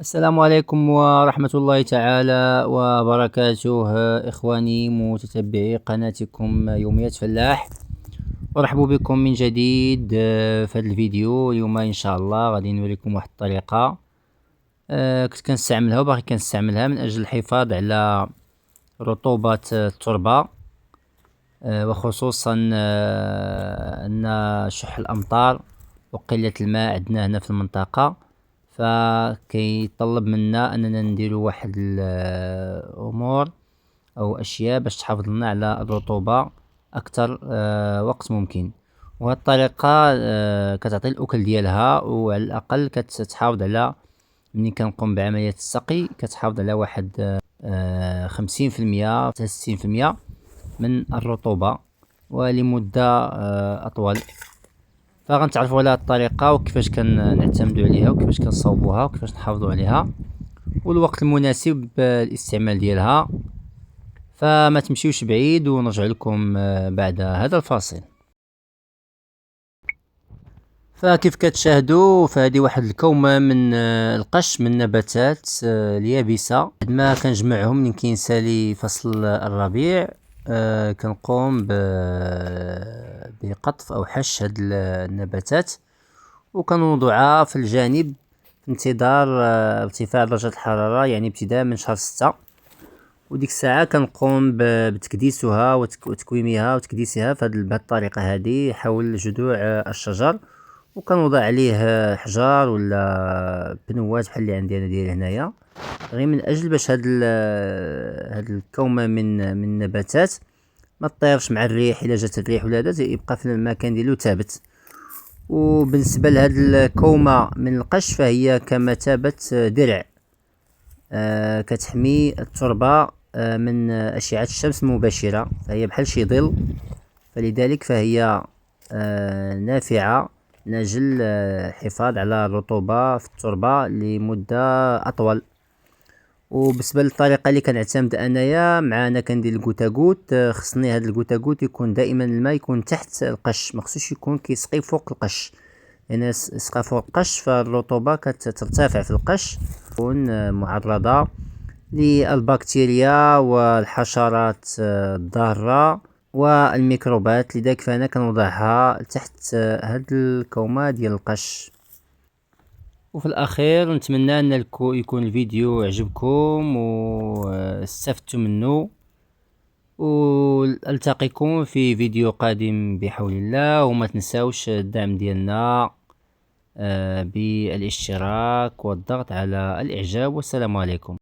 السلام عليكم ورحمة الله تعالى وبركاته. إخواني متتبعي قناتكم يوميات فلاح، أرحب بكم من جديد في هذا الفيديو. اليوم إن شاء الله غادي نوريكم واحد الطريقة كنت كنستعملها وباقي كنستعملها من أجل الحفاظ على رطوبة التربة، وخصوصا أن شح الأمطار وقلة الماء عندنا هنا في المنطقة، فكيطلب منا اننا نديرو واحد الامور او اشياء باش تحافظ لنا على الرطوبة اكثر وقت ممكن. وهاد الطريقة كتعطي الاكل ديالها، وعلى الاقل كتحافظ على ملي كنقوم بعملية السقي كتحافظ على واحد 50% حتى 60% من الرطوبة ولمدة اطول. فغنتعرفوا على الطريقة وكيفاش كنعتمدوا عليها وكيفاش كنصاوبوها وكيفاش نحافظوا عليها والوقت المناسب للاستعمال ديالها. فما تمشيوش بعيد ونرجع لكم بعد هذا الفاصل. فكيف كتشاهدوا فهذه واحد الكومة من القش من النباتات اليابسة. بعد ما كنجمعهم من كينسالي فصل الربيع كنقوم بقطف او حش هاد النباتات وكنوضعها في الجانب في انتظار ارتفاع درجة الحرارة، يعني ابتداء من شهر 6. وديك الساعة كنقوم بتكديسها وتكويمها وتكديسها بهذه الطريقة هذه حول جذوع الشجر، وكنوضع عليه حجار ولا بنوات بحال اللي عندي انا داير هنايا، غير من اجل باش هاد الكومة من النباتات ما تطيرش مع الريح. الا جات الريح ولا هذا يبقى في المكان ديالو ثابت. وبالنسبة لهاد الكومة من القش فهي كمثابة درع كتحمي التربة من أشعة الشمس المباشرة، فهي بحال شي ظل، فلذلك فهي نافعة من أجل الحفاظ على الرطوبة في التربة لمدة أطول. وبالنسبة للطريقة اللي كنعتمد انايا معانا كندير الكوتاكوت، خصني هاد الكوتاكوت يكون دائما الماء يكون تحت القش، مخصوش يكون كيسقي فوق القش، لان سقى فوق القش فالرطوبة كترتفع في القش، تكون معرضة للبكتيريا والحشرات الضارة والميكروبات. لذلك فانا كنوضعها تحت هاد الكومة ديال القش. وفي الاخير نتمنى ان يكون الفيديو عجبكم واستفدتم منه، والتقيكم في فيديو قادم بحول الله. وما تنساوش الدعم ديالنا بالاشتراك والضغط على الاعجاب. والسلام عليكم.